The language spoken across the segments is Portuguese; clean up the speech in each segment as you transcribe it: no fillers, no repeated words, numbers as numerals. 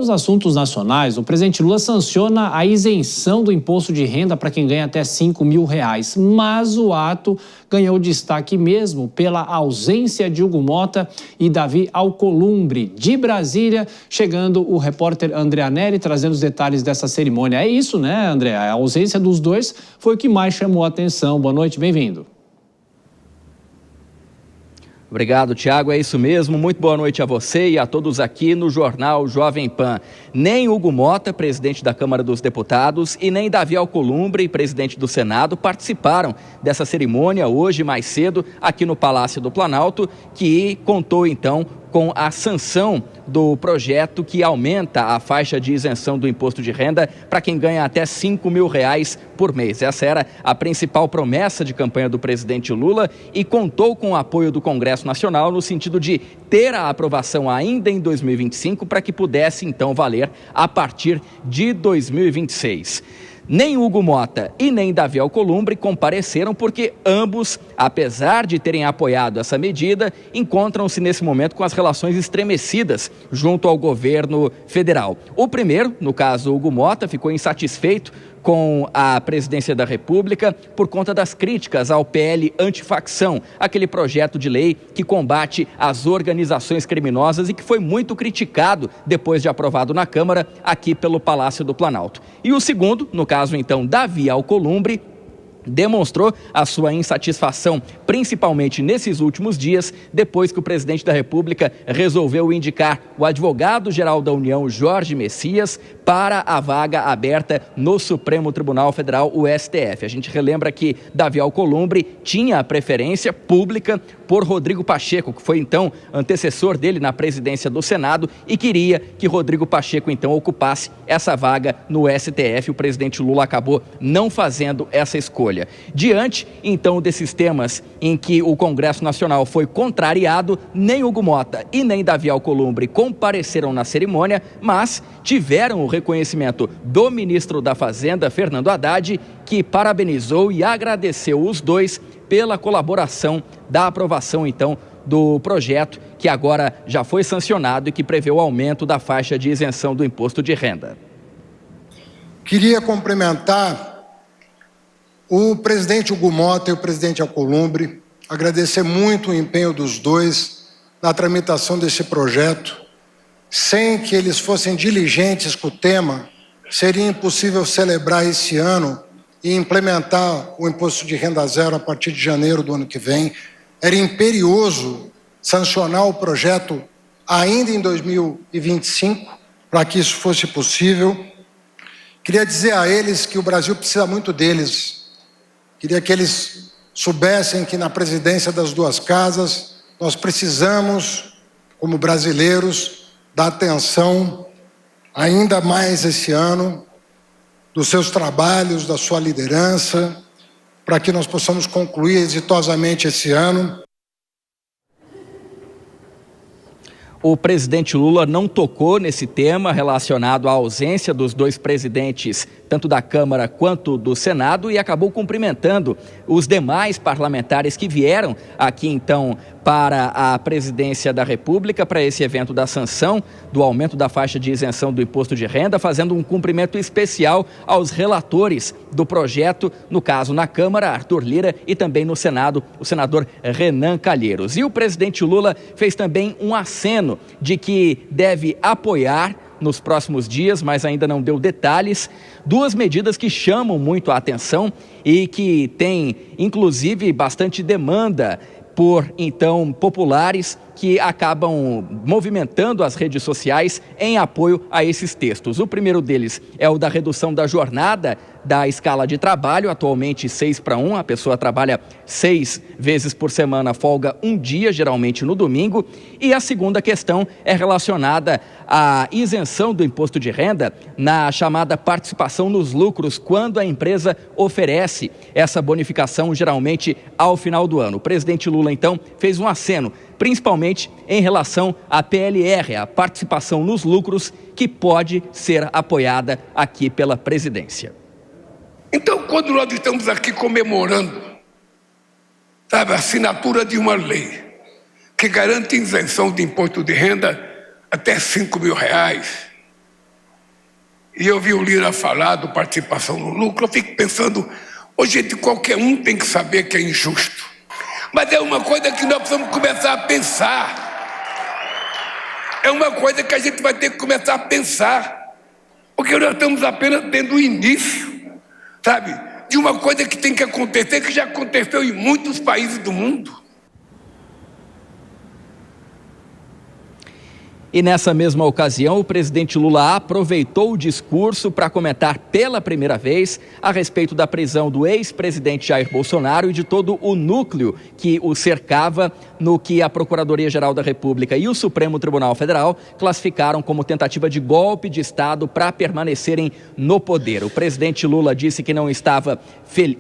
Nos assuntos nacionais, o presidente Lula sanciona a isenção do imposto de renda para quem ganha até R$5 mil, mas o ato ganhou destaque mesmo pela ausência de Hugo Motta e Davi Alcolumbre. De Brasília, chegando o repórter André Anelli, trazendo os detalhes dessa cerimônia. É isso, né, André? A ausência dos dois foi o que mais chamou a atenção. Boa noite, bem-vindo. Obrigado, Tiago. É isso mesmo. Muito boa noite a você e a todos aqui no Jornal Jovem Pan. Nem Hugo Motta, presidente da Câmara dos Deputados, e nem Davi Alcolumbre, presidente do Senado, participaram dessa cerimônia hoje, mais cedo, aqui no Palácio do Planalto, que contou, então, com a sanção do projeto que aumenta a faixa de isenção do imposto de renda para quem ganha até R$5 mil por mês. Essa era a principal promessa de campanha do presidente Lula e contou com o apoio do Congresso Nacional no sentido de ter a aprovação ainda em 2025 para que pudesse então valer a partir de 2026. Nem Hugo Motta e nem Davi Alcolumbre compareceram porque ambos, apesar de terem apoiado essa medida, encontram-se nesse momento com as relações estremecidas junto ao governo federal. O primeiro, no caso Hugo Motta, ficou insatisfeito com a presidência da República por conta das críticas ao PL Antifacção, aquele projeto de lei que combate as organizações criminosas e que foi muito criticado depois de aprovado na Câmara, aqui pelo Palácio do Planalto. E o segundo, no caso então Davi Alcolumbre, demonstrou a sua insatisfação, principalmente nesses últimos dias, depois que o presidente da República resolveu indicar o advogado-geral da União, Jorge Messias, para a vaga aberta no Supremo Tribunal Federal, o STF. A gente relembra que Davi Alcolumbre tinha a preferência pública por Rodrigo Pacheco, que foi então antecessor dele na presidência do Senado e queria que Rodrigo Pacheco então ocupasse essa vaga no STF. O presidente Lula acabou não fazendo essa escolha. Diante, então, desses temas em que o Congresso Nacional foi contrariado, nem Hugo Motta e nem Davi Alcolumbre compareceram na cerimônia, mas tiveram o reconhecimento do ministro da Fazenda, Fernando Haddad, que parabenizou e agradeceu os dois pela colaboração da aprovação, então, do projeto que agora já foi sancionado e que prevê o aumento da faixa de isenção do imposto de renda. Queria cumprimentar o presidente Hugo Motta e o presidente Alcolumbre, agradecer muito o empenho dos dois na tramitação desse projeto. Sem que eles fossem diligentes com o tema, seria impossível celebrar esse ano e implementar o imposto de renda zero a partir de janeiro do ano que vem. Era imperioso sancionar o projeto ainda em 2025, para que isso fosse possível. Queria dizer a eles que o Brasil precisa muito deles. Queria que eles soubessem que na presidência das duas casas nós precisamos, como brasileiros, dar atenção ainda mais esse ano dos seus trabalhos, da sua liderança, para que nós possamos concluir exitosamente esse ano. O presidente Lula não tocou nesse tema relacionado à ausência dos dois presidentes, tanto da Câmara quanto do Senado, e acabou cumprimentando os demais parlamentares que vieram aqui, então, para a presidência da República, para esse evento da sanção do aumento da faixa de isenção do imposto de renda, fazendo um cumprimento especial aos relatores do projeto, no caso na Câmara, Arthur Lira, e também no Senado, o senador Renan Calheiros. E o presidente Lula fez também um aceno de que deve apoiar nos próximos dias, mas ainda não deu detalhes, duas medidas que chamam muito a atenção e que têm, inclusive, bastante demanda por, então, populares que acabam movimentando as redes sociais em apoio a esses textos. O primeiro deles é o da redução da jornada da escala de trabalho, atualmente 6:1, a pessoa trabalha 6 vezes por semana, folga um dia, geralmente no domingo. E a segunda questão é relacionada à isenção do imposto de renda na chamada participação nos lucros, quando a empresa oferece essa bonificação, geralmente ao final do ano. O presidente Lula, então, fez um aceno, principalmente em relação à PLR, a participação nos lucros, que pode ser apoiada aqui pela presidência. Então, quando nós estamos aqui comemorando, sabe, a assinatura de uma lei que garante isenção de imposto de renda até R$5 mil, e eu vi o Lira falar do participação no lucro, eu fico pensando, ô gente, qualquer um tem que saber que é injusto. Mas é uma coisa que nós precisamos começar a pensar. É uma coisa que a gente vai ter que começar a pensar. Porque nós estamos apenas tendo o início, sabe, de uma coisa que tem que acontecer, que já aconteceu em muitos países do mundo. E nessa mesma ocasião, o presidente Lula aproveitou o discurso para comentar pela primeira vez a respeito da prisão do ex-presidente Jair Bolsonaro e de todo o núcleo que o cercava no que a Procuradoria-Geral da República e o Supremo Tribunal Federal classificaram como tentativa de golpe de Estado para permanecerem no poder. O presidente Lula disse que não estava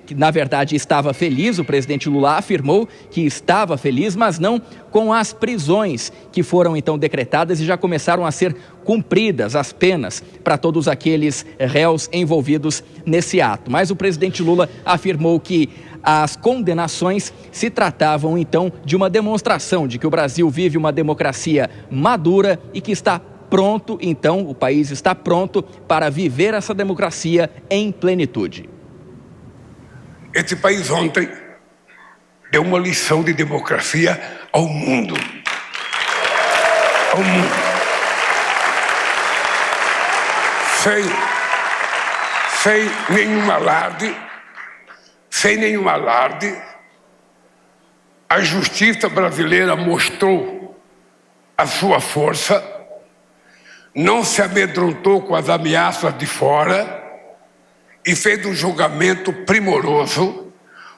que na verdade estava feliz. O presidente Lula afirmou que estava feliz, mas não com as prisões que foram então decretadas e já começaram a ser cumpridas as penas para todos aqueles réus envolvidos nesse ato. Mas o presidente Lula afirmou que as condenações se tratavam então de uma demonstração de que o Brasil vive uma democracia madura e que está pronto, então, o país está pronto para viver essa democracia em plenitude. Esse país ontem deu uma lição de democracia ao mundo. Ao mundo. Sem nenhum alarde, a justiça brasileira mostrou a sua força, não se amedrontou com as ameaças de fora e fez um julgamento primoroso,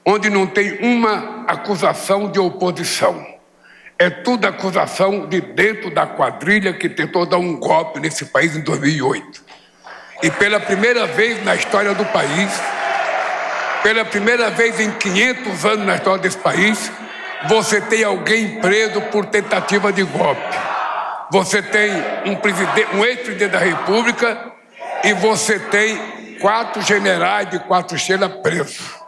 onde não tem uma acusação de oposição. É tudo acusação de dentro da quadrilha que tentou dar um golpe nesse país em 2008. E pela primeira vez na história do país, pela primeira vez em 500 anos na história desse país, você tem alguém preso por tentativa de golpe. Você tem um ex-presidente da República e você tem 4 generais de 4 estrelas presos.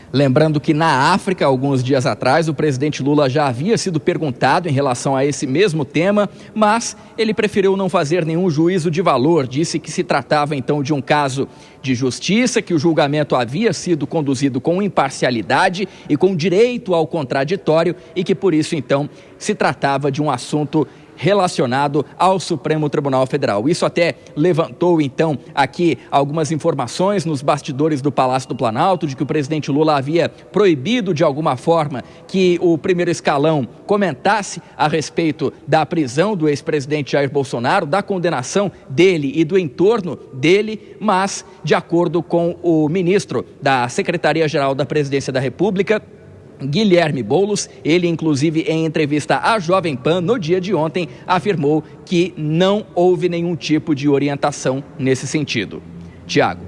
Lembrando que na África, alguns dias atrás, o presidente Lula já havia sido perguntado em relação a esse mesmo tema, mas ele preferiu não fazer nenhum juízo de valor. Disse que se tratava então de um caso de justiça, que o julgamento havia sido conduzido com imparcialidade e com direito ao contraditório e que por isso então se tratava de um assunto relacionado ao Supremo Tribunal Federal. Isso até levantou, então, aqui algumas informações nos bastidores do Palácio do Planalto, de que o presidente Lula havia proibido, de alguma forma, que o primeiro escalão comentasse a respeito da prisão do ex-presidente Jair Bolsonaro, da condenação dele e do entorno dele, mas, de acordo com o ministro da Secretaria-Geral da Presidência da República, Guilherme Boulos, ele inclusive em entrevista à Jovem Pan no dia de ontem afirmou que não houve nenhum tipo de orientação nesse sentido. Tiago.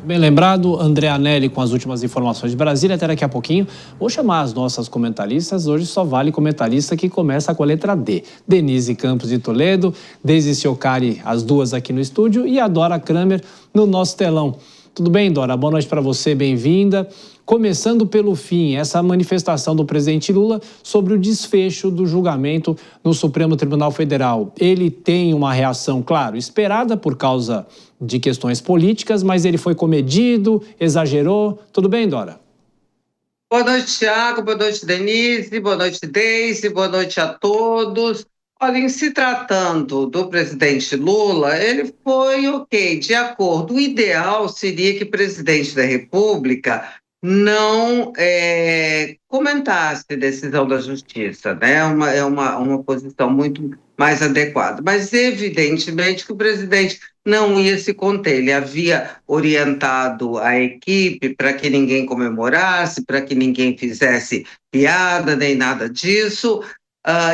Bem lembrado, André Anelli com as últimas informações de Brasília. Até daqui a pouquinho. Vou chamar as nossas comentaristas. Hoje só vale comentarista que começa com a letra D. Denise Campos de Toledo, Deise Ciocari, as duas aqui no estúdio, e a Dora Kramer no nosso telão. Tudo bem, Dora? Boa noite para você, bem-vinda. Começando pelo fim, essa manifestação do presidente Lula sobre o desfecho do julgamento no Supremo Tribunal Federal. Ele tem uma reação, claro, esperada por causa de questões políticas, mas ele foi comedido, exagerou. Tudo bem, Dora? Boa noite, Tiago. Boa noite, Denise. Boa noite, Deise. Boa noite a todos. Olha, em se tratando do presidente Lula, ele foi ok, de acordo. O ideal seria que o presidente da República não comentasse a decisão da justiça, né? É uma posição muito mais adequada. Mas, evidentemente, que o presidente não ia se conter. Ele havia orientado a equipe para que ninguém comemorasse, para que ninguém fizesse piada, nem nada disso.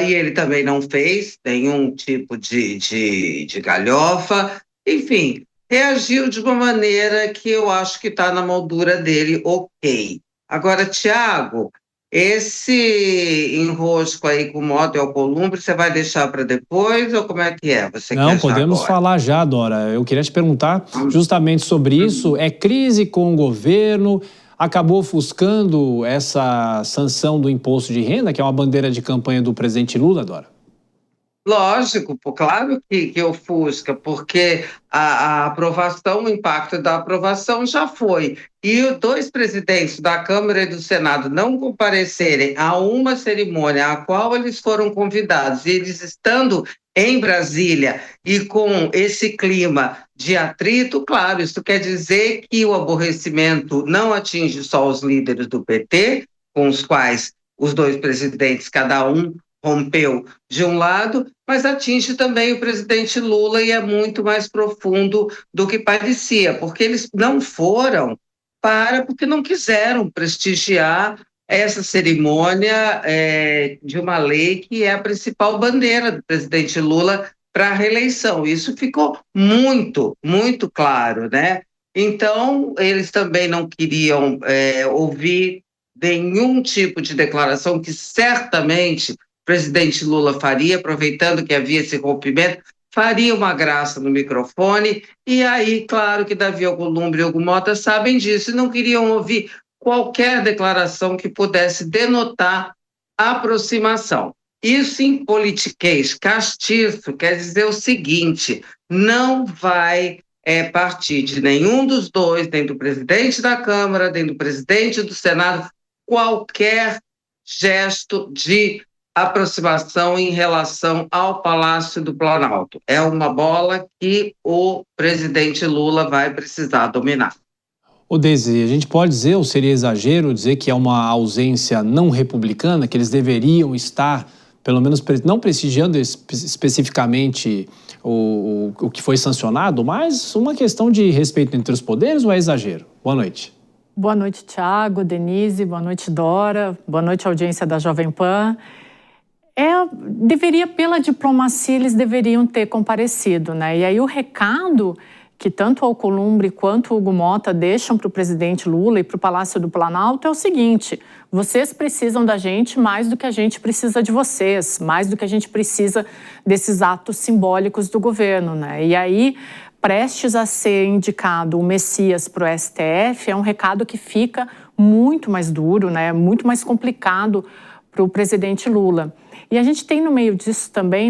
E ele também não fez nenhum tipo de galhofa. Enfim, reagiu de uma maneira que eu acho que está na moldura dele, ok. Agora, Tiago, esse enrosco aí com o Mota e Alcolumbre, você vai deixar para depois ou como é que é? Você Não, quer podemos agora? falar já, Dora. Eu queria te perguntar justamente sobre isso. É crise com o governo? Acabou ofuscando essa sanção do imposto de renda, que é uma bandeira de campanha do presidente Lula, Dora? Lógico, claro que ofusca, porque a aprovação, o impacto da aprovação já foi. E os dois presidentes da Câmara e do Senado não comparecerem a uma cerimônia a qual eles foram convidados, e eles estando em Brasília e com esse clima de atrito, claro, isso quer dizer que o aborrecimento não atinge só os líderes do PT, com os quais os dois presidentes, cada um rompeu de um lado, mas atinge também o presidente Lula e é muito mais profundo do que parecia, porque eles não foram porque não quiseram prestigiar essa cerimônia de uma lei que é a principal bandeira do presidente Lula para a reeleição. Isso ficou muito, muito claro, né? Então, eles também não queriam ouvir nenhum tipo de declaração que certamente o presidente Lula faria, aproveitando que havia esse rompimento, faria uma graça no microfone, e aí, claro que Davi Alcolumbre e Hugo Motta sabem disso, e não queriam ouvir qualquer declaração que pudesse denotar aproximação. Isso em politiquês castiço quer dizer o seguinte: não vai partir de nenhum dos dois, nem do presidente da Câmara, nem do presidente do Senado, qualquer gesto de aproximação em relação ao Palácio do Planalto. É uma bola que o presidente Lula vai precisar dominar. Ô Deise, a gente pode dizer, ou seria exagero, dizer que é uma ausência não republicana, que eles deveriam estar, pelo menos não prestigiando especificamente o que foi sancionado, mas uma questão de respeito entre os poderes, ou é exagero? Boa noite. Boa noite, Thiago, Denise, boa noite, Dora, boa noite, audiência da Jovem Pan. Pela diplomacia, eles deveriam ter comparecido, né? E aí o recado que tanto o Alcolumbre quanto o Hugo Motta deixam para o presidente Lula e para o Palácio do Planalto é o seguinte: vocês precisam da gente mais do que a gente precisa de vocês, mais do que a gente precisa desses atos simbólicos do governo, né? E aí, prestes a ser indicado o Messias para o STF, é um recado que fica muito mais duro, né? Muito mais complicado para o presidente Lula. E a gente tem no meio disso também